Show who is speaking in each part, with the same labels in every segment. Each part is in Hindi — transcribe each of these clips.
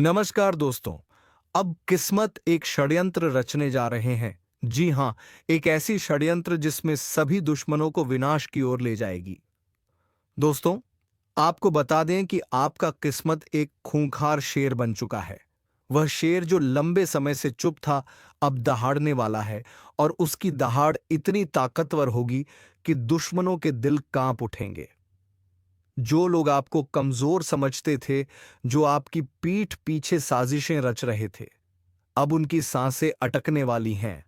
Speaker 1: नमस्कार दोस्तों। अब किस्मत एक षड्यंत्र रचने जा रहे हैं। जी हां, एक ऐसी षड्यंत्र जिसमें सभी दुश्मनों को विनाश की ओर ले जाएगी। दोस्तों, आपको बता दें कि आपका किस्मत एक खूंखार शेर बन चुका है। वह शेर जो लंबे समय से चुप था, अब दहाड़ने वाला है और उसकी दहाड़ इतनी ताकतवर होगी कि दुश्मनों के दिल कांप उठेंगे। जो लोग आपको कमजोर समझते थे, जो आपकी पीठ पीछे साजिशें रच रहे थे, अब उनकी सांसें अटकने वाली हैं।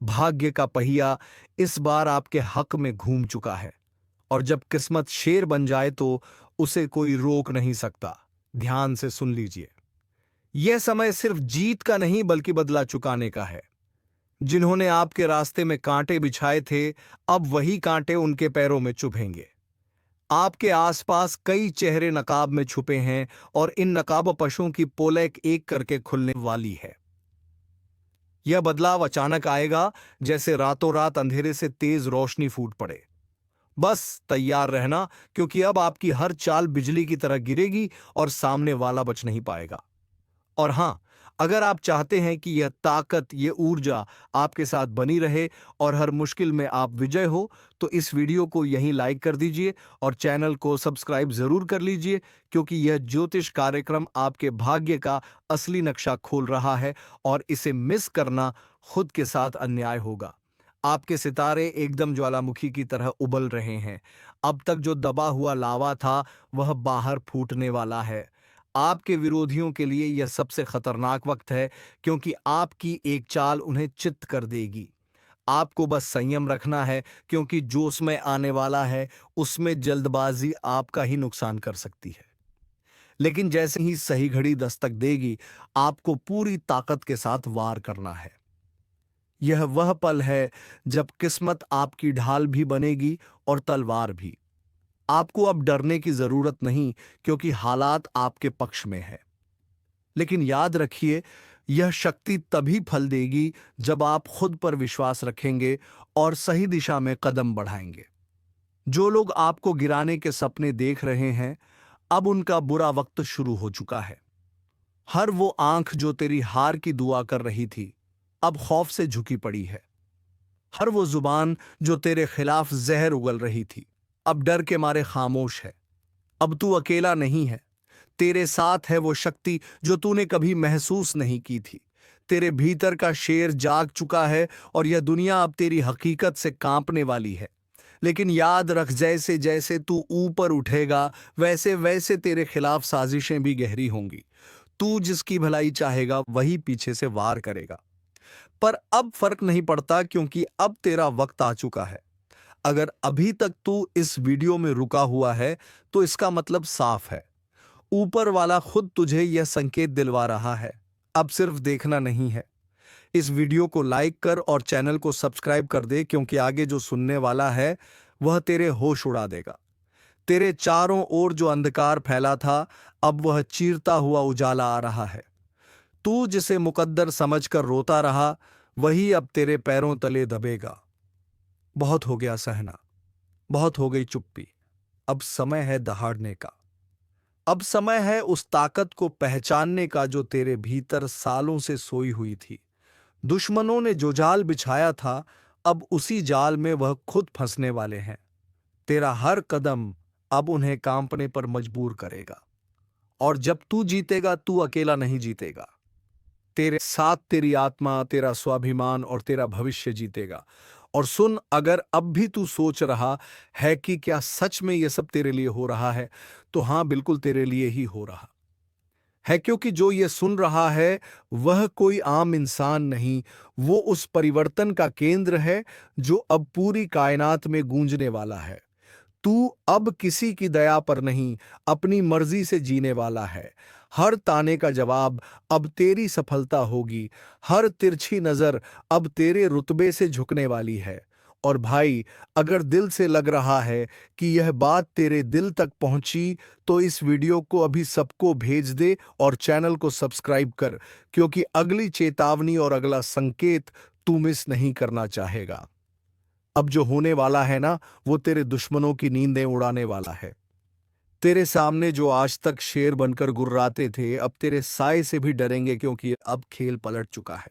Speaker 1: भाग्य का पहिया इस बार आपके हक में घूम चुका है और जब किस्मत शेर बन जाए तो उसे कोई रोक नहीं सकता। ध्यान से सुन लीजिए। यह समय सिर्फ जीत का नहीं बल्कि बदला चुकाने का है। जिन्होंने आपके रास्ते में कांटे बिछाए थे, अब वही कांटे उनके पैरों में चुभेंगे। आपके आसपास कई चेहरे नकाब में छुपे हैं और इन नकाबपोशों की पोल एक करके खुलने वाली है। यह बदलाव अचानक आएगा, जैसे रातों रात अंधेरे से तेज रोशनी फूट पड़े। बस तैयार रहना, क्योंकि अब आपकी हर चाल बिजली की तरह गिरेगी और सामने वाला बच नहीं पाएगा। और हां, अगर आप चाहते हैं कि यह ताकत, ये ऊर्जा आपके साथ बनी रहे और हर मुश्किल में आप विजय हो, तो इस वीडियो को यहीं लाइक कर दीजिए और चैनल को सब्सक्राइब जरूर कर लीजिए, क्योंकि यह ज्योतिष कार्यक्रम आपके भाग्य का असली नक्शा खोल रहा है और इसे मिस करना खुद के साथ अन्याय होगा। आपके सितारे एकदम ज्वालामुखी की तरह उबल रहे हैं। अब तक जो दबा हुआ लावा था, वह बाहर फूटने वाला है। आपके विरोधियों के लिए यह सबसे खतरनाक वक्त है, क्योंकि आपकी एक चाल उन्हें चित्त कर देगी। आपको बस संयम रखना है, क्योंकि जो समय आने वाला है उसमें जल्दबाजी आपका ही नुकसान कर सकती है। लेकिन जैसे ही सही घड़ी दस्तक देगी, आपको पूरी ताकत के साथ वार करना है। यह वह पल है जब किस्मत आपकी ढाल भी बनेगी और तलवार भी। आपको अब डरने की जरूरत नहीं, क्योंकि हालात आपके पक्ष में है। लेकिन याद रखिए, यह शक्ति तभी फल देगी जब आप खुद पर विश्वास रखेंगे और सही दिशा में कदम बढ़ाएंगे। जो लोग आपको गिराने के सपने देख रहे हैं, अब उनका बुरा वक्त शुरू हो चुका है। हर वो आंख जो तेरी हार की दुआ कर रही थी, अब खौफ से झुकी पड़ी है। हर वो जुबान जो तेरे खिलाफ जहर उगल रही थी, अब डर के मारे खामोश है। अब तू अकेला नहीं है। तेरे साथ है वो शक्ति जो तूने कभी महसूस नहीं की थी। तेरे भीतर का शेर जाग चुका है और यह दुनिया अब तेरी हकीकत से कांपने वाली है। लेकिन याद रख, जैसे जैसे तू ऊपर उठेगा, वैसे वैसे तेरे खिलाफ साजिशें भी गहरी होंगी। तू जिसकी भलाई चाहेगा वही पीछे से वार करेगा। पर अब फर्क नहीं पड़ता, क्योंकि अब तेरा वक्त आ चुका है। अगर अभी तक तू इस वीडियो में रुका हुआ है, तो इसका मतलब साफ है। ऊपर वाला खुद तुझे यह संकेत दिलवा रहा है। अब सिर्फ देखना नहीं है। इस वीडियो को लाइक कर और चैनल को सब्सक्राइब कर दे, क्योंकि आगे जो सुनने वाला है वह तेरे होश उड़ा देगा। तेरे चारों ओर जो अंधकार फैला था, अब वह चीरता हुआ उजाला आ रहा है। तू जिसे मुकद्दर समझकर रोता रहा, वही अब तेरे पैरों तले दबेगा। बहुत हो गया सहना, बहुत हो गई चुप्पी। अब समय है दहाड़ने का। अब समय है उस ताकत को पहचानने का जो तेरे भीतर सालों से सोई हुई थी। दुश्मनों ने जो जाल बिछाया था, अब उसी जाल में वह खुद फंसने वाले हैं। तेरा हर कदम अब उन्हें कांपने पर मजबूर करेगा। और जब तू जीतेगा, तू अकेला नहीं जीतेगा। तेरे साथ तेरी आत्मा, तेरा स्वाभिमान और तेरा भविष्य जीतेगा। और सुन, अगर अब भी तू सोच रहा है कि क्या सच में यह सब तेरे लिए हो रहा है, तो हां, बिल्कुल तेरे लिए ही हो रहा है। क्योंकि जो ये सुन रहा है वह कोई आम इंसान नहीं, वो उस परिवर्तन का केंद्र है जो अब पूरी कायनात में गूंजने वाला है। तू अब किसी की दया पर नहीं, अपनी मर्जी से जीने वाला है। हर ताने का जवाब अब तेरी सफलता होगी। हर तिरछी नजर अब तेरे रुतबे से झुकने वाली है। और भाई, अगर दिल से लग रहा है कि यह बात तेरे दिल तक पहुंची, तो इस वीडियो को अभी सबको भेज दे और चैनल को सब्सक्राइब कर, क्योंकि अगली चेतावनी और अगला संकेत तू मिस नहीं करना चाहेगा। अब जो होने वाला है ना, वो तेरे दुश्मनों की नींदें उड़ाने वाला है। तेरे सामने जो आज तक शेर बनकर गुर्राते थे अब तेरे साए से भी डरेंगे, क्योंकि अब खेल पलट चुका है।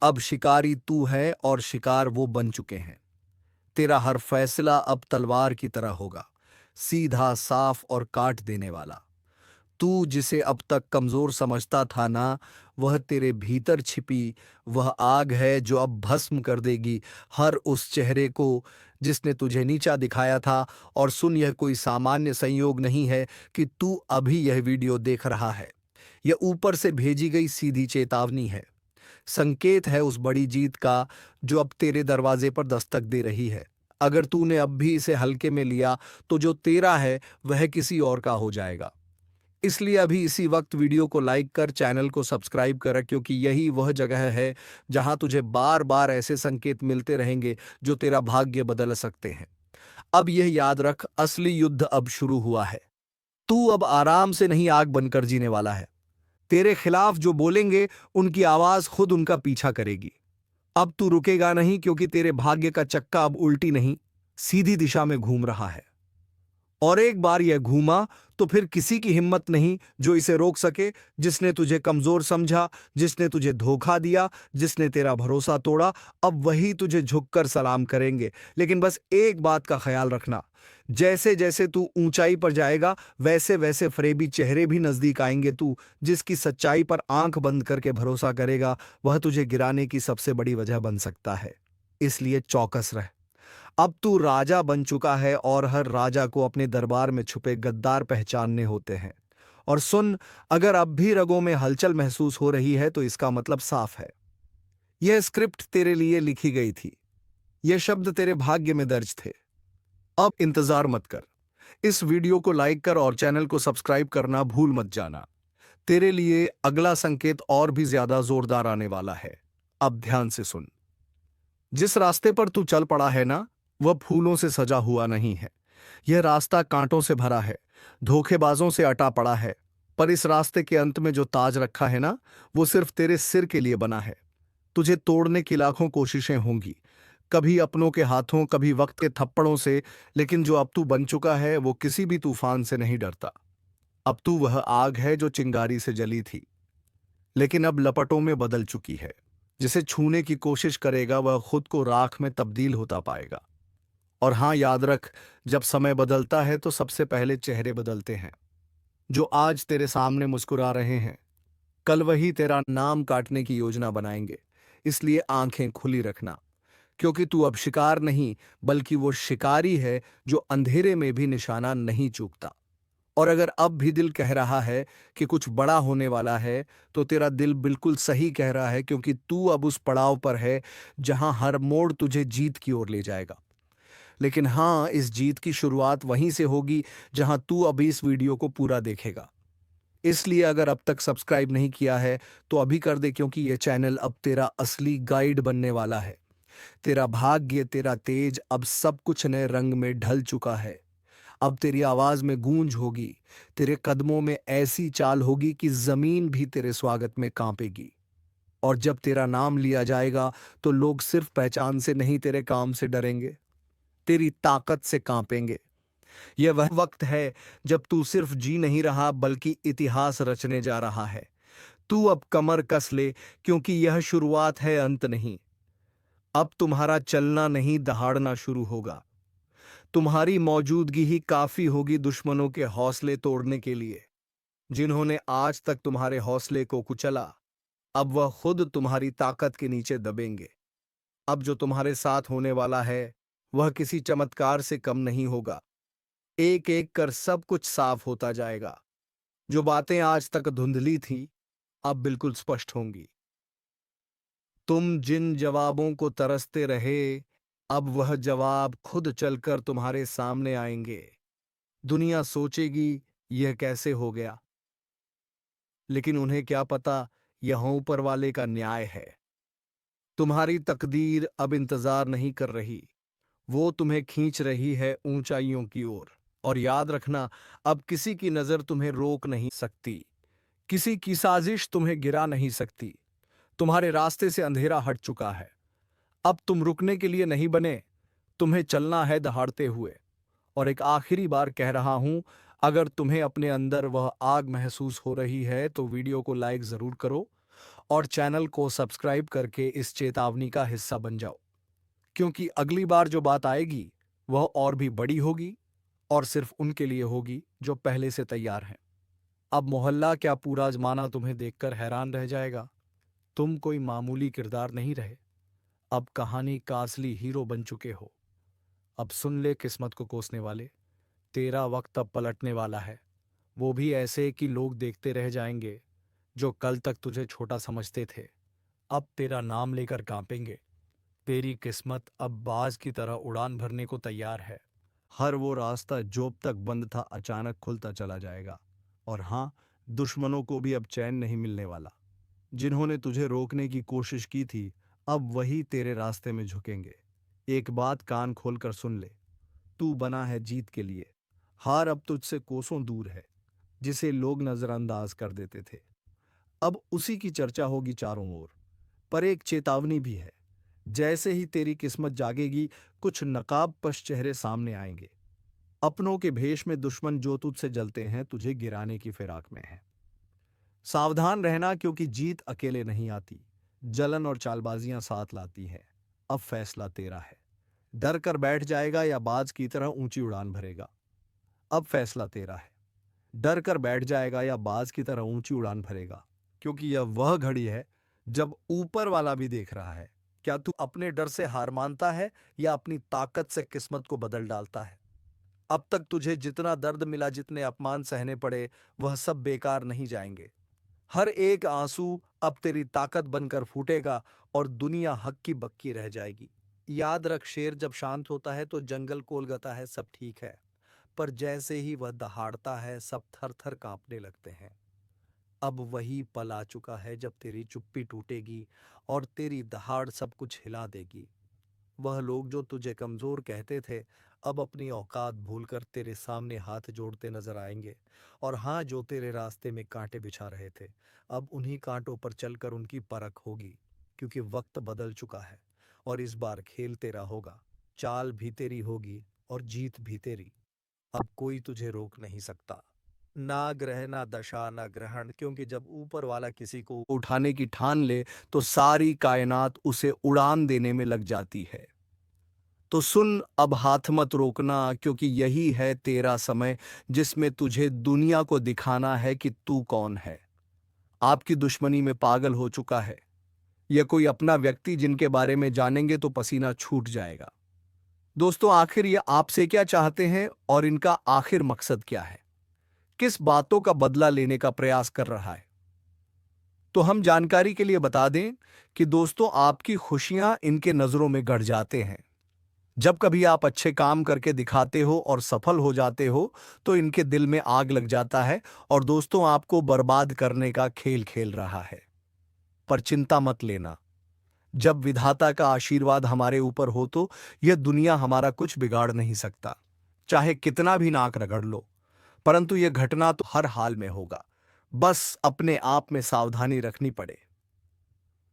Speaker 1: अब शिकारी तू है और शिकार वो बन चुके हैं। तेरा हर फैसला अब तलवार की तरह होगा, सीधा, साफ और काट देने वाला। तू जिसे अब तक कमजोर समझता था ना, वह तेरे भीतर छिपी वह आग है जो अब भस्म कर देगी हर उस चेहरे को जिसने तुझे नीचा दिखाया था। और सुन, यह कोई सामान्य संयोग नहीं है कि तू अभी यह वीडियो देख रहा है। यह ऊपर से भेजी गई सीधी चेतावनी है, संकेत है उस बड़ी जीत का जो अब तेरे दरवाजे पर दस्तक दे रही है। अगर तूने अब भी इसे हल्के में लिया तो जो तेरा है वह किसी और का हो जाएगा। इसलिए अभी इसी वक्त वीडियो को लाइक कर, चैनल को सब्सक्राइब कर, क्योंकि यही वह जगह है जहां तुझे बार बार ऐसे संकेत मिलते रहेंगे जो तेरा भाग्य बदल सकते हैं। अब यह याद रख, असली युद्ध अब शुरू हुआ है। तू अब आराम से नहीं, आग बनकर जीने वाला है। तेरे खिलाफ जो बोलेंगे उनकी आवाज खुद उनका पीछा करेगी। अब तू रुकेगा नहीं, क्योंकि तेरे भाग्य का चक्का अब उल्टी नहीं, सीधी दिशा में घूम रहा है। और एक बार यह घूमा तो फिर किसी की हिम्मत नहीं जो इसे रोक सके। जिसने तुझे कमजोर समझा, जिसने तुझे धोखा दिया, जिसने तेरा भरोसा तोड़ा, अब वही तुझे झुककर सलाम करेंगे। लेकिन बस एक बात का ख्याल रखना, जैसे जैसे तू ऊंचाई पर जाएगा वैसे वैसे फरेबी चेहरे भी नजदीक आएंगे। तू जिसकी सच्चाई पर आंख बंद करके भरोसा करेगा वह तुझे गिराने की सबसे बड़ी वजह बन सकता है। इसलिए चौकस रह। अब तू राजा बन चुका है और हर राजा को अपने दरबार में छुपे गद्दार पहचानने होते हैं। और सुन, अगर अब भी रगों में हलचल महसूस हो रही है तो इसका मतलब साफ है। यह स्क्रिप्ट तेरे लिए लिखी गई थी, यह शब्द तेरे भाग्य में दर्ज थे। अब इंतजार मत कर, इस वीडियो को लाइक कर और चैनल को सब्सक्राइब करना भूल मत जाना। तेरे लिए अगला संकेत और भी ज्यादा जोरदार आने वाला है। अब ध्यान से सुन। जिस रास्ते पर तू चल पड़ा है ना, वह फूलों से सजा हुआ नहीं है। यह रास्ता कांटों से भरा है, धोखेबाजों से अटा पड़ा है। पर इस रास्ते के अंत में जो ताज रखा है ना, वो सिर्फ तेरे सिर के लिए बना है। तुझे तोड़ने की लाखों कोशिशें होंगी, कभी अपनों के हाथों, कभी वक्त के थप्पड़ों से, लेकिन जो अब तू बन चुका है वो किसी भी तूफान से नहीं डरता। अब तू वह आग है जो चिंगारी से जली थी, लेकिन अब लपटों में बदल चुकी है। जिसे छूने की कोशिश करेगा वह खुद को राख में तब्दील होता पाएगा। और हां, याद रख, जब समय बदलता है तो सबसे पहले चेहरे बदलते हैं। जो आज तेरे सामने मुस्कुरा रहे हैं, कल वही तेरा नाम काटने की योजना बनाएंगे। इसलिए आंखें खुली रखना, क्योंकि तू अब शिकार नहीं बल्कि वो शिकारी है जो अंधेरे में भी निशाना नहीं चूकता। और अगर अब भी दिल कह रहा है कि कुछ बड़ा होने वाला है, तो तेरा दिल बिल्कुल सही कह रहा है, क्योंकि तू अब उस पड़ाव पर है जहां हर मोड़ तुझे जीत की ओर ले जाएगा। लेकिन हाँ, इस जीत की शुरुआत वहीं से होगी जहां तू अभी इस वीडियो को पूरा देखेगा। इसलिए अगर अब तक सब्सक्राइब नहीं किया है तो अभी कर दे, क्योंकि यह चैनल अब तेरा असली गाइड बनने वाला है। तेरा भाग्य, तेरा तेज, अब सब कुछ नए रंग में ढल चुका है। अब तेरी आवाज में गूंज होगी, तेरे कदमों में ऐसी चाल होगी कि जमीन भी तेरे स्वागत में कांपेगी। और जब तेरा नाम लिया जाएगा तो लोग सिर्फ पहचान से नहीं, तेरे काम से डरेंगे, तेरी ताकत से कांपेंगे। यह वह वक्त है जब तू सिर्फ जी नहीं रहा बल्कि इतिहास रचने जा रहा है। तू अब कमर कस ले, क्योंकि यह शुरुआत है, अंत नहीं। अब तुम्हारा चलना नहीं, दहाड़ना शुरू होगा। तुम्हारी मौजूदगी ही काफी होगी दुश्मनों के हौसले तोड़ने के लिए। जिन्होंने आज तक तुम्हारे हौसले को कुचला, अब वह खुद तुम्हारी ताकत के नीचे दबेंगे। अब जो तुम्हारे साथ होने वाला है वह किसी चमत्कार से कम नहीं होगा। एक एक कर सब कुछ साफ होता जाएगा। जो बातें आज तक धुंधली थीं अब बिल्कुल स्पष्ट होंगी। तुम जिन जवाबों को तरसते रहे, अब वह जवाब खुद चलकर तुम्हारे सामने आएंगे। दुनिया सोचेगी यह कैसे हो गया, लेकिन उन्हें क्या पता यह ऊपर वाले का न्याय है। तुम्हारी तकदीर अब इंतजार नहीं कर रही, वो तुम्हें खींच रही है ऊंचाइयों की ओर। और याद रखना, अब किसी की नजर तुम्हें रोक नहीं सकती, किसी की साजिश तुम्हें गिरा नहीं सकती। तुम्हारे रास्ते से अंधेरा हट चुका है। अब तुम रुकने के लिए नहीं बने, तुम्हें चलना है दहाड़ते हुए। और एक आखिरी बार कह रहा हूं, अगर तुम्हें अपने अंदर वह आग महसूस हो रही है तो वीडियो को लाइक जरूर करो और चैनल को सब्सक्राइब करके इस चेतावनी का हिस्सा बन जाओ, क्योंकि अगली बार जो बात आएगी वह और भी बड़ी होगी और सिर्फ उनके लिए होगी जो पहले से तैयार हैं। अब मोहल्ला क्या पूरा जमाना तुम्हें देखकर हैरान रह जाएगा। तुम कोई मामूली किरदार नहीं रहे, अब कहानी का असली हीरो बन चुके हो। अब सुन ले किस्मत को कोसने वाले, तेरा वक्त अब पलटने वाला है। वो भी ऐसे कि लोग देखते रह जाएंगे। जो कल तक तुझे छोटा समझते थे अब तेरा नाम लेकर कांपेंगे। तेरी किस्मत अब बाज की तरह उड़ान भरने को तैयार है। हर वो रास्ता जो अब तक बंद था अचानक खुलता चला जाएगा। और हाँ, दुश्मनों को भी अब चैन नहीं मिलने वाला। जिन्होंने तुझे रोकने की कोशिश की थी अब वही तेरे रास्ते में झुकेंगे। एक बात कान खोलकर सुन ले, तू बना है जीत के लिए। हार अब तुझसे कोसों दूर है। जिसे लोग नजरअंदाज कर देते थे अब उसी की चर्चा होगी चारों ओर। पर एक चेतावनी भी है, जैसे ही तेरी किस्मत जागेगी कुछ नकाबपोश चेहरे सामने आएंगे। अपनों के भेष में दुश्मन जो तुझसे जलते हैं तुझे गिराने की फिराक में है। सावधान रहना, क्योंकि जीत अकेले नहीं आती, जलन और चालबाजियां साथ लाती हैं। अब फैसला तेरा है, डर कर बैठ जाएगा या बाज की तरह ऊंची उड़ान भरेगा। अब फैसला तेरा है, डर कर बैठ जाएगा या बाज की तरह ऊंची उड़ान भरेगा, क्योंकि यह वह घड़ी है जब ऊपर वाला भी देख रहा है। क्या तू अपने डर से हार मानता है या अपनी ताकत से किस्मत को बदल डालता है? अब तक तुझे जितना दर्द मिला, जितने अपमान सहने पड़े, वह सब बेकार नहीं जाएंगे। हर एक आंसू अब तेरी ताकत बनकर फूटेगा और दुनिया हक्की बक्की रह जाएगी। याद रख, शेर जब शांत होता है तो जंगल कोलगता है, सब ठीक है। पर जैसे ही वह दहाड़ता है सब थर थर कांपने लगते हैं। अब वही पल आ चुका है जब तेरी चुप्पी टूटेगी और तेरी दहाड़ सब कुछ हिला देगी। वह लोग जो तुझे कमजोर कहते थे अब अपनी औकात भूलकर तेरे सामने हाथ जोड़ते नजर आएंगे। और हाँ, जो तेरे रास्ते में कांटे बिछा रहे थे अब उन्हीं कांटों पर चलकर उनकी परख होगी, क्योंकि वक्त बदल चुका है और इस बार खेल तेरा होगा। चाल भी तेरी होगी और जीत भी तेरी। अब कोई तुझे रोक नहीं सकता, ना ग्रह ना दशा ना ग्रहण, क्योंकि जब ऊपर वाला किसी को उठाने की ठान ले तो सारी कायनात उसे उड़ान देने में लग जाती है। तो सुन, अब हाथ मत रोकना, क्योंकि यही है तेरा समय जिसमें तुझे दुनिया को दिखाना है कि तू कौन है। आपकी दुश्मनी में पागल हो चुका है यह कोई अपना व्यक्ति जिनके बारे में जानेंगे तो पसीना छूट जाएगा। दोस्तों, आखिर ये आपसे क्या चाहते हैं और इनका आखिर मकसद क्या है? किस बातों का बदला लेने का प्रयास कर रहा है? तो हम जानकारी के लिए बता दें कि दोस्तों, आपकी खुशियां इनके नजरों में गड़ जाते हैं। जब कभी आप अच्छे काम करके दिखाते हो और सफल हो जाते हो तो इनके दिल में आग लग जाता है और दोस्तों, आपको बर्बाद करने का खेल खेल रहा है। पर चिंता मत लेना, जब विधाता का आशीर्वाद हमारे ऊपर हो तो यह दुनिया हमारा कुछ बिगाड़ नहीं सकता, चाहे कितना भी नाक रगड़ लो। परंतु यह घटना तो हर हाल में होगा, बस अपने आप में सावधानी रखनी पड़े।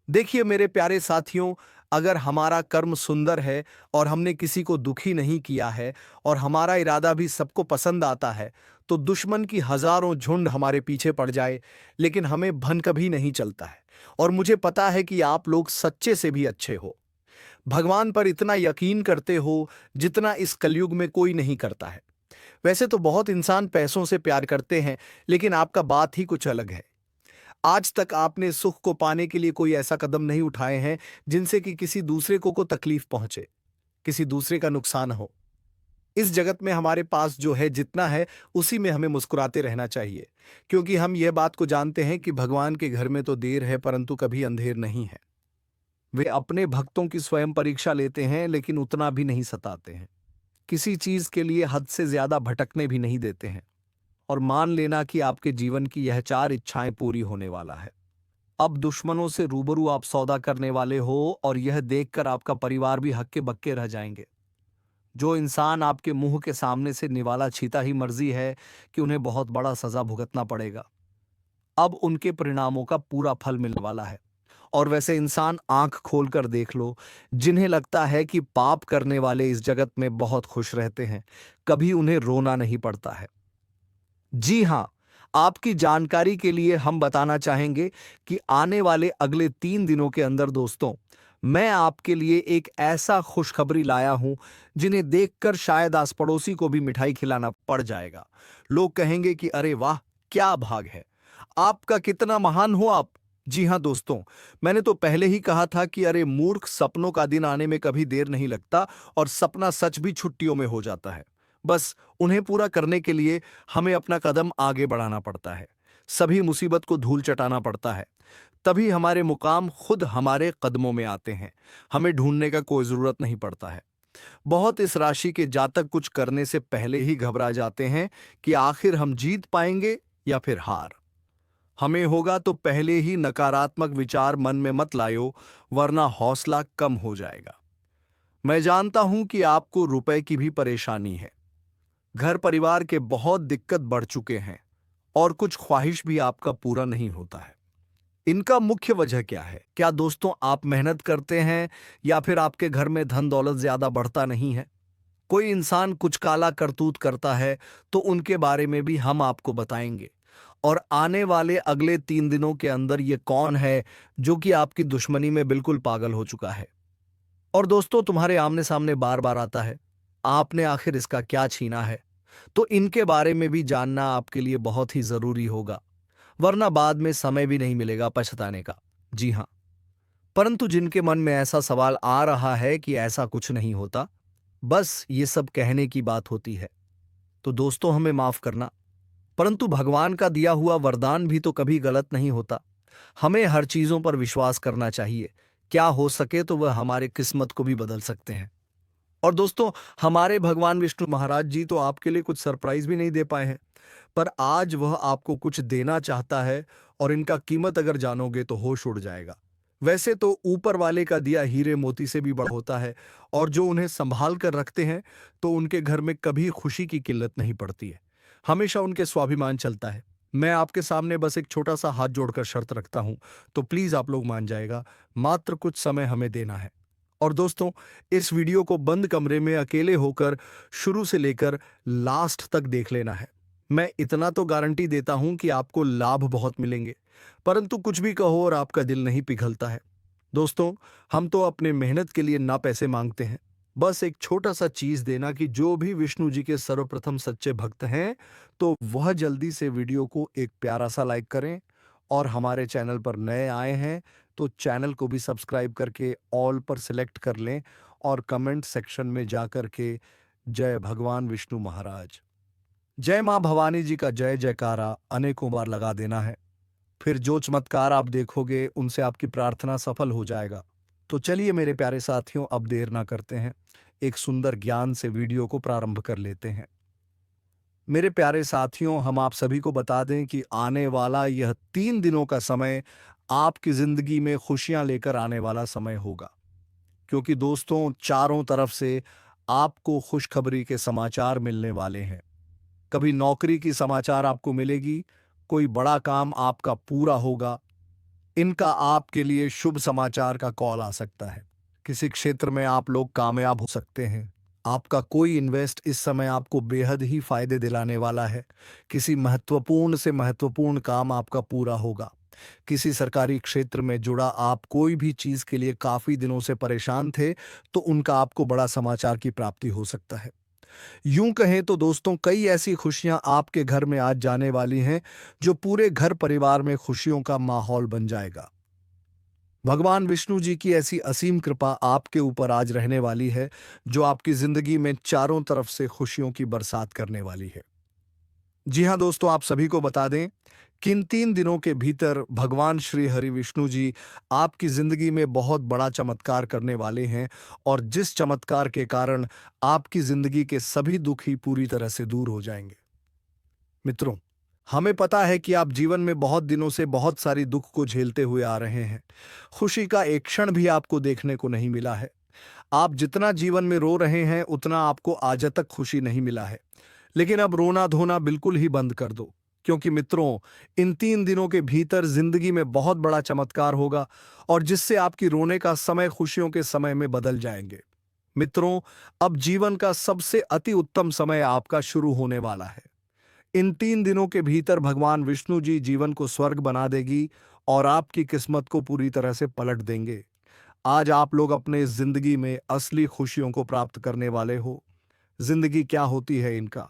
Speaker 1: देखिए मेरे प्यारे साथियों, अगर हमारा कर्म सुंदर है और हमने किसी को दुखी नहीं किया है और हमारा इरादा भी सबको पसंद आता है तो दुश्मन की हजारों झुंड हमारे पीछे पड़ जाए लेकिन हमें भन कभी नहीं चलता है। और मुझे पता है कि आप लोग सच्चे से भी अच्छे हो, भगवान पर इतना यकीन करते हो जितना इस कलयुग में कोई नहीं करता है। वैसे तो बहुत इंसान पैसों से प्यार करते हैं, लेकिन आपका बात ही कुछ अलग है। आज तक आपने सुख को पाने के लिए कोई ऐसा कदम नहीं उठाए हैं जिनसे कि किसी दूसरे को तकलीफ पहुंचे, किसी दूसरे का नुकसान हो। इस जगत में हमारे पास जो है, जितना है, उसी में हमें मुस्कुराते रहना चाहिए, क्योंकि हम यह बात को जानते हैं कि भगवान के घर में तो देर है परंतु कभी अंधेर नहीं है। वे अपने भक्तों की स्वयं परीक्षा लेते हैं लेकिन उतना भी नहीं सताते हैं। किसी चीज के लिए हद से ज्यादा भटकने भी नहीं देते हैं। और मान लेना कि आपके जीवन की यह 4 इच्छाएं पूरी होने वाला है। अब दुश्मनों से रूबरू आप सौदा करने वाले हो और यह देखकर आपका परिवार भी हक्के बक्के रह जाएंगे। जो इंसान आपके मुंह के सामने से निवाला छीता ही मर्जी है कि उन्हें बहुत बड़ा सजा भुगतना पड़ेगा, अब उनके परिणामों का पूरा फल मिलने वाला है। और वैसे इंसान आंख खोलकर देख लो, जिन्हें लगता है कि पाप करने वाले इस जगत में बहुत खुश रहते हैं, कभी उन्हें रोना नहीं पड़ता है। जी हाँ, आपकी जानकारी के लिए हम बताना चाहेंगे कि आने वाले अगले 3 दिनों के अंदर दोस्तों, मैं आपके लिए एक ऐसा खुशखबरी लाया हूं जिन्हें देखकर शायद आस पड़ोसी को भी मिठाई खिलाना पड़ जाएगा। लोग कहेंगे कि अरे वाह, क्या भाग है, आपका कितना महान हो आप। जी हाँ दोस्तों, मैंने तो पहले ही कहा था कि अरे मूर्ख, सपनों का दिन आने में कभी देर नहीं लगता और सपना सच भी छुट्टियों में हो जाता है। बस उन्हें पूरा करने के लिए हमें अपना कदम आगे बढ़ाना पड़ता है, सभी मुसीबत को धूल चटाना पड़ता है, तभी हमारे मुकाम खुद हमारे कदमों में आते हैं। हमें ढूंढने का कोई जरूरत नहीं पड़ता है। बहुत इस राशि के जातक कुछ करने से पहले ही घबरा जाते हैं कि आखिर हम जीत पाएंगे या फिर हार। हमें होगा तो पहले ही नकारात्मक विचार मन में मत लायो, वरना हौसला कम हो जाएगा। मैं जानता हूं कि आपको रुपए की भी परेशानी है, घर परिवार के बहुत दिक्कत बढ़ चुके हैं और कुछ ख्वाहिश भी आपका पूरा नहीं होता है। इनका मुख्य वजह क्या है? क्या दोस्तों आप मेहनत करते हैं या फिर आपके घर में धन दौलत ज्यादा बढ़ता नहीं है? कोई इंसान कुछ काला करतूत करता है तो उनके बारे में भी हम आपको बताएंगे। और आने वाले अगले 3 दिनों के अंदर ये कौन है जो कि आपकी दुश्मनी में बिल्कुल पागल हो चुका है और दोस्तों तुम्हारे आमने सामने बार बार आता है, आपने आखिर इसका क्या छीना है? तो इनके बारे में भी जानना आपके लिए बहुत ही जरूरी होगा, वरना बाद में समय भी नहीं मिलेगा पछताने का। जी हाँ, परंतु जिनके मन में ऐसा सवाल आ रहा है कि ऐसा कुछ नहीं होता, बस ये सब कहने की बात होती है, तो दोस्तों हमें माफ करना, परंतु भगवान का दिया हुआ वरदान भी तो कभी गलत नहीं होता। हमें हर चीजों पर विश्वास करना चाहिए, क्या हो सके तो वह हमारे किस्मत को भी बदल सकते हैं। और दोस्तों, हमारे भगवान विष्णु महाराज जी तो आपके लिए कुछ सरप्राइज भी नहीं दे पाए हैं, पर आज वह आपको कुछ देना चाहता है और इनका कीमत अगर जानोगे तो होश उड़ जाएगा। वैसे तो ऊपर वाले का दिया हीरे मोती से भी बड़ा होता है और जो उन्हें संभाल कर रखते हैं तो उनके घर में कभी खुशी की किल्लत नहीं पड़ती है, हमेशा उनके स्वाभिमान चलता है। मैं आपके सामने बस एक छोटा सा हाथ जोड़कर शर्त रखता हूं, तो प्लीज आप लोग मान जाएगा, मात्र कुछ समय हमें देना है। और दोस्तों, इस वीडियो को बंद कमरे में अकेले होकर शुरू से लेकर लास्ट तक देख लेना है। मैं इतना तो गारंटी देता हूं कि आपको लाभ बहुत मिलेंगे, परंतु कुछ भी कहो और आपका दिल नहीं पिघलता है। दोस्तों, हम तो अपने मेहनत के लिए ना पैसे मांगते हैं, बस एक छोटा सा चीज देना कि जो भी विष्णु जी के सर्वप्रथम सच्चे भक्त हैं तो वह जल्दी से वीडियो को एक प्यारा सा लाइक करें, और हमारे चैनल पर नए आए हैं तो चैनल को भी सब्सक्राइब करके ऑल पर सिलेक्ट कर लें और कमेंट सेक्शन में जाकर के जय भगवान विष्णु महाराज, जय मां भवानी जी का जय जयकारा अनेकों बार लगा देना है। फिर जो चमत्कार आप देखोगे उनसे आपकी प्रार्थना सफल हो जाएगा। तो चलिए मेरे प्यारे साथियों, अब देर ना करते हैं, एक सुंदर ज्ञान से वीडियो को प्रारंभ कर लेते हैं। मेरे प्यारे साथियों, हम आप सभी को बता दें कि आने वाला यह 3 दिनों का समय आपकी जिंदगी में खुशियां लेकर आने वाला समय होगा, क्योंकि दोस्तों चारों तरफ से आपको खुशखबरी के समाचार मिलने वाले हैं। कभी नौकरी की समाचार आपको मिलेगी, कोई बड़ा काम आपका पूरा होगा, इनका आपके लिए शुभ समाचार का कॉल आ सकता है। किसी क्षेत्र में आप लोग कामयाब हो सकते हैं। आपका कोई इन्वेस्ट इस समय आपको बेहद ही फायदे दिलाने वाला है। किसी महत्वपूर्ण से महत्वपूर्ण काम आपका पूरा होगा। किसी सरकारी क्षेत्र में जुड़ा आप कोई भी चीज के लिए काफी दिनों से परेशान थे तो उनका आपको बड़ा समाचार की प्राप्ति हो सकता है। यूं कहें तो दोस्तों, कई ऐसी खुशियां आपके घर में आज जाने वाली हैं जो पूरे घर परिवार में खुशियों का माहौल बन जाएगा। भगवान विष्णु जी की ऐसी असीम कृपा आपके ऊपर आज रहने वाली है जो आपकी जिंदगी में चारों तरफ से खुशियों की बरसात करने वाली है। जी हाँ दोस्तों, आप सभी को बता दें कि इन 3 दिनों के भीतर भगवान श्री हरि विष्णु जी आपकी जिंदगी में बहुत बड़ा चमत्कार करने वाले हैं, और जिस चमत्कार के कारण आपकी जिंदगी के सभी दुख ही पूरी तरह से दूर हो जाएंगे। मित्रों, हमें पता है कि आप जीवन में बहुत दिनों से बहुत सारी दुख को झेलते हुए आ रहे हैं। खुशी का एक क्षण भी आपको देखने को नहीं मिला है। आप जितना जीवन में रो रहे हैं उतना आपको आज तक खुशी नहीं मिला है। लेकिन अब रोना धोना बिल्कुल ही बंद कर दो, क्योंकि मित्रों इन 3 दिनों के भीतर जिंदगी में बहुत बड़ा चमत्कार होगा और जिससे आपकी रोने का समय खुशियों के समय में बदल जाएंगे। मित्रों, अब जीवन का सबसे अति उत्तम समय आपका शुरू होने वाला है। इन 3 दिनों के भीतर भगवान विष्णु जी जीवन को स्वर्ग बना देगी और आपकी किस्मत को पूरी तरह से पलट देंगे। आज आप लोग अपने इस जिंदगी में असली खुशियों को प्राप्त करने वाले हो। जिंदगी क्या होती है इनका,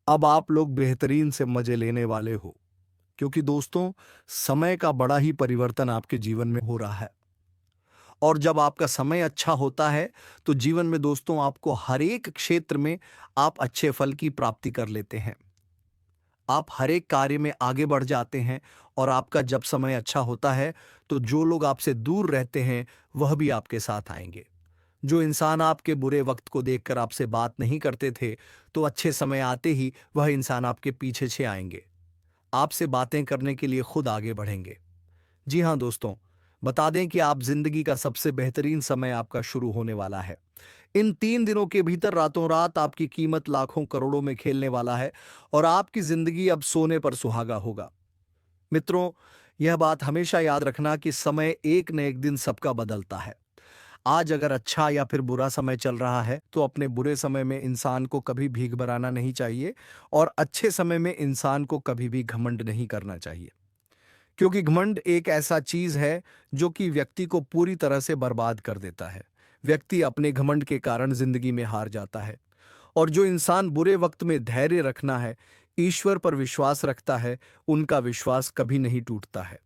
Speaker 1: अब आप लोग बेहतरीन से मजे लेने वाले हो, क्योंकि दोस्तों समय का बड़ा ही परिवर्तन आपके जीवन में हो रहा है। और जब आपका समय अच्छा होता है तो जीवन में दोस्तों आपको हर एक क्षेत्र में आप अच्छे फल की प्राप्ति कर लेते हैं। आप हर एक कार्य में आगे बढ़ जाते हैं और आपका जब समय अच्छा होता है तो जो लोग आपसे दूर रहते हैं वह भी आपके साथ आएंगे। जो इंसान आपके बुरे वक्त को देखकर आपसे बात नहीं करते थे, तो अच्छे समय आते ही वह इंसान आपके पीछे से आएंगे, आपसे बातें करने के लिए खुद आगे बढ़ेंगे। जी हाँ दोस्तों, बता दें कि आप जिंदगी का सबसे बेहतरीन समय आपका शुरू होने वाला है। इन 3 दिनों के भीतर रातों रात आपकी कीमत लाखों करोड़ों में खेलने वाला है और आपकी जिंदगी अब सोने पर सुहागा होगा। मित्रों, यह बात हमेशा याद रखना कि समय एक न एक दिन सबका बदलता है। आज अगर अच्छा या फिर बुरा समय चल रहा है तो अपने बुरे समय में इंसान को कभी भीख भराना नहीं चाहिए और अच्छे समय में इंसान को कभी भी घमंड नहीं करना चाहिए, क्योंकि घमंड एक ऐसा चीज है जो कि व्यक्ति को पूरी तरह से बर्बाद कर देता है। व्यक्ति अपने घमंड के कारण जिंदगी में हार जाता है। और जो इंसान बुरे वक्त में धैर्य रखना है, ईश्वर पर विश्वास रखता है, उनका विश्वास कभी नहीं टूटता है।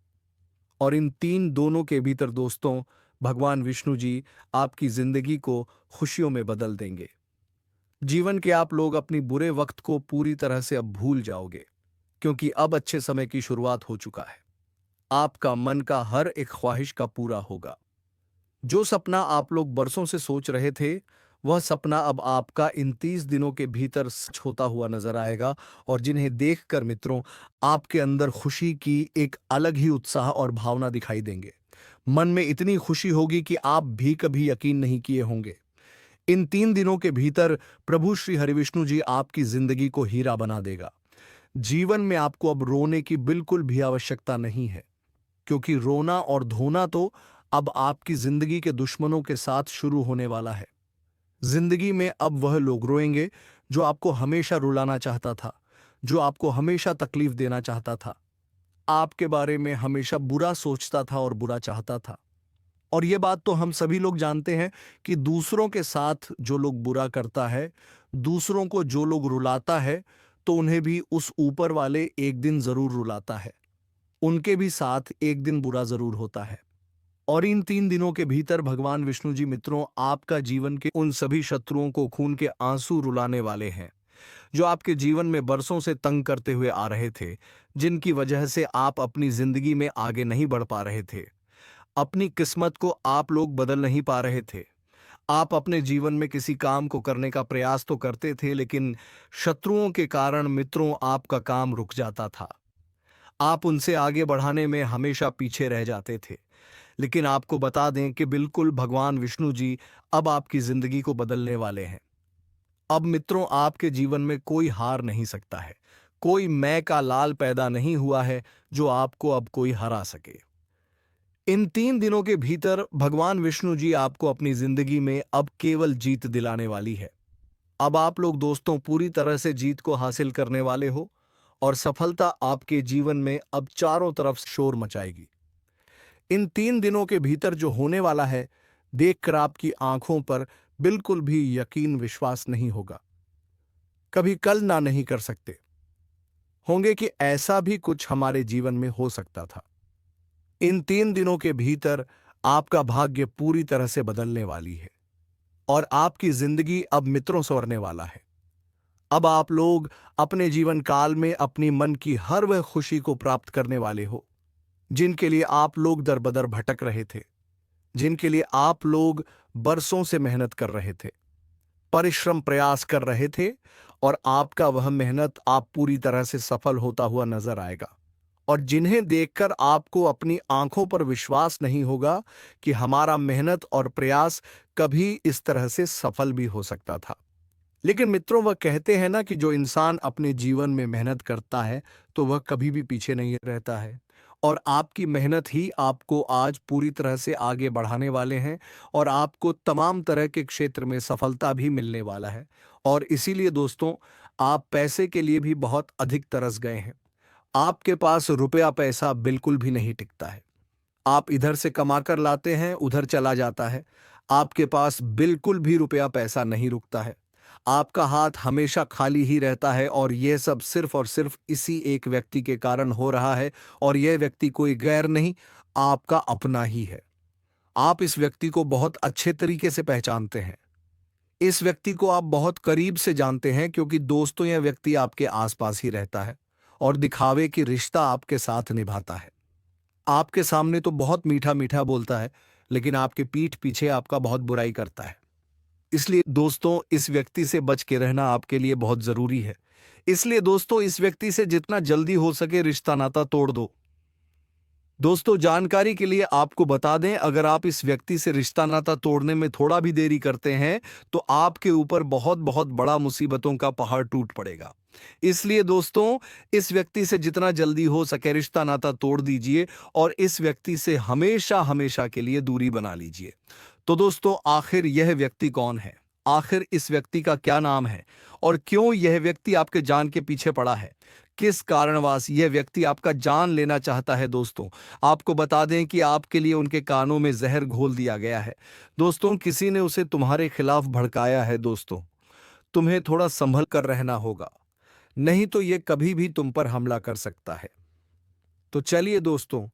Speaker 1: और इन 3 दोनों के भीतर दोस्तों भगवान विष्णु जी आपकी जिंदगी को खुशियों में बदल देंगे। जीवन के आप लोग अपनी बुरे वक्त को पूरी तरह से अब भूल जाओगे, क्योंकि अब अच्छे समय की शुरुआत हो चुका है। आपका मन का हर एक ख्वाहिश का पूरा होगा। जो सपना आप लोग बरसों से सोच रहे थे, वह सपना अब आपका इन 30 दिनों के भीतर सच होता हुआ नजर आएगा। और जिन्हें देखकर मित्रों आपके अंदर खुशी की एक अलग ही उत्साह और भावना दिखाई देंगे। मन में इतनी खुशी होगी कि आप भी कभी यकीन नहीं किए होंगे। इन 3 दिनों के भीतर प्रभु श्री हरिविष्णु जी आपकी जिंदगी को हीरा बना देगा। जीवन में आपको अब रोने की बिल्कुल भी आवश्यकता नहीं है, क्योंकि रोना और धोना तो अब आपकी जिंदगी के दुश्मनों के साथ शुरू होने वाला है। जिंदगी में अब वह लोग रोएंगे जो आपको हमेशा रुलाना चाहता था, जो आपको हमेशा तकलीफ देना चाहता था, आपके बारे में हमेशा बुरा सोचता था और बुरा चाहता था। और यह बात तो हम सभी लोग जानते हैं कि दूसरों के साथ जो लोग बुरा करता है, दूसरों को जो लोग रुलाता है, तो उन्हें भी उस ऊपर वाले एक दिन जरूर रुलाता है, उनके भी साथ एक दिन बुरा जरूर होता है। और इन 3 दिनों के भीतर भगवान विष्णु जी मित्रों आपका जीवन के उन सभी शत्रुओं को खून के आंसू रुलाने वाले हैं, जो आपके जीवन में बरसों से तंग करते हुए आ रहे थे, जिनकी वजह से आप अपनी जिंदगी में आगे नहीं बढ़ पा रहे थे। अपनी किस्मत को आप लोग बदल नहीं पा रहे थे। आप अपने जीवन में किसी काम को करने का प्रयास तो करते थे, लेकिन शत्रुओं के कारण मित्रों आपका काम रुक जाता था। आप उनसे आगे बढ़ाने में हमेशा पीछे रह जाते थे। लेकिन आपको बता दें कि बिल्कुल भगवान विष्णु जी अब आपकी जिंदगी को बदलने वाले हैं। अब मित्रों आपके जीवन में कोई हार नहीं सकता है, कोई मैं का लाल पैदा नहीं हुआ है जो आपको अब कोई हरा सके। इन 3 दिनों के भीतर भगवान विष्णु जी आपको अपनी जिंदगी में अब केवल जीत दिलाने वाली है। अब आप लोग दोस्तों पूरी तरह से जीत को हासिल करने वाले हो और सफलता आपके जीवन में अब चारों तरफ शोर मचाएगी। इन 3 दिनों के भीतर जो होने वाला है, देखकर आपकी आंखों पर बिल्कुल भी यकीन विश्वास नहीं होगा। कभी कल्पना नहीं कर सकते होंगे कि ऐसा भी कुछ हमारे जीवन में हो सकता था। इन 3 दिनों के भीतर आपका भाग्य पूरी तरह से बदलने वाली है और आपकी जिंदगी अब मित्रों संवरने वाला है। अब आप लोग अपने जीवन काल में अपनी मन की हर वह खुशी को प्राप्त करने वाले हो, जिनके लिए आप लोग दर बदर भटक रहे थे, जिनके लिए आप लोग बरसों से मेहनत कर रहे थे, परिश्रम प्रयास कर रहे थे, और आपका वह मेहनत आप पूरी तरह से सफल होता हुआ नजर आएगा। और जिन्हें देखकर आपको अपनी आंखों पर विश्वास नहीं होगा कि हमारा मेहनत और प्रयास कभी इस तरह से सफल भी हो सकता था। लेकिन मित्रों वह कहते हैं ना कि जो इंसान अपने जीवन में मेहनत करता है तो वह कभी भी पीछे नहीं रहता है। और आपकी मेहनत ही आपको आज पूरी तरह से आगे बढ़ाने वाले हैं और आपको तमाम तरह के क्षेत्र में सफलता भी मिलने वाला है। और इसीलिए दोस्तों आप पैसे के लिए भी बहुत अधिक तरस गए हैं। आपके पास रुपया पैसा बिल्कुल भी नहीं टिकता है। आप इधर से कमा कर लाते हैं, उधर चला जाता है। आपके पास बिल्कुल भी रुपया पैसा नहीं रुकता है। आपका हाथ हमेशा खाली ही रहता है और यह सब सिर्फ और सिर्फ इसी एक व्यक्ति के कारण हो रहा है और यह व्यक्ति कोई गैर नहीं, आपका अपना ही है। आप इस व्यक्ति को बहुत अच्छे तरीके से पहचानते हैं। इस व्यक्ति को आप बहुत करीब से जानते हैं क्योंकि दोस्तों यह व्यक्ति आपके आसपास ही रहता है और दिखावे की रिश्ता आपके साथ निभाता है। आपके सामने तो बहुत मीठा मीठा बोलता है, लेकिन आपके पीठ पीछे आपका बहुत बुराई करता है। इसलिए दोस्तों, इस व्यक्ति से बच के रहना आपके लिए बहुत जरूरी है। इसलिए दोस्तों, इस व्यक्ति से जितना जल्दी हो सके रिश्ता नाता तोड़ दो। दोस्तों, जानकारी के लिए आपको बता दें, अगर आप इस व्यक्ति से रिश्ता नाता तोड़ने में थोड़ा भी देरी करते हैं तो आपके ऊपर बहुत बहुत बड़ा मुसीबतों का पहाड़ टूट पड़ेगा। इसलिए दोस्तों, इस व्यक्ति से जितना जल्दी हो सके रिश्ता नाता तोड़ दीजिए और इस व्यक्ति से हमेशा हमेशा के लिए दूरी बना लीजिए। तो दोस्तों, आखिर यह व्यक्ति कौन है? आखिर इस व्यक्ति का क्या नाम है और क्यों यह व्यक्ति आपके जान के पीछे पड़ा है? किस कारणवश यह व्यक्ति आपका जान लेना चाहता है? दोस्तों, आपको बता दें कि आपके लिए उनके कानों में जहर घोल दिया गया है। दोस्तों, किसी ने उसे तुम्हारे खिलाफ भड़काया है। दोस्तों, तुम्हें थोड़ा संभल कर रहना होगा, नहीं तो यह कभी भी तुम पर हमला कर सकता है। तो चलिए दोस्तों,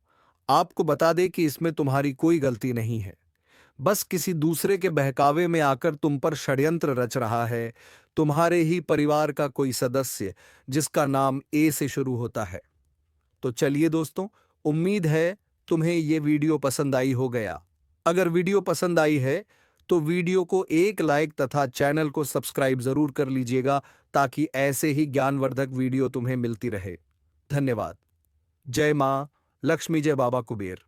Speaker 1: आपको बता दें कि इसमें तुम्हारी कोई गलती नहीं है। बस किसी दूसरे के बहकावे में आकर तुम पर षड्यंत्र रच रहा है तुम्हारे ही परिवार का कोई सदस्य जिसका नाम ए से शुरू होता है। तो चलिए दोस्तों, उम्मीद है तुम्हें ये वीडियो पसंद आई हो गया। अगर वीडियो पसंद आई है तो वीडियो को एक लाइक तथा चैनल को सब्सक्राइब जरूर कर लीजिएगा ताकि ऐसे ही ज्ञानवर्धक वीडियो तुम्हें मिलती रहे। धन्यवाद। जय मां लक्ष्मी, जय बाबा कुबेर।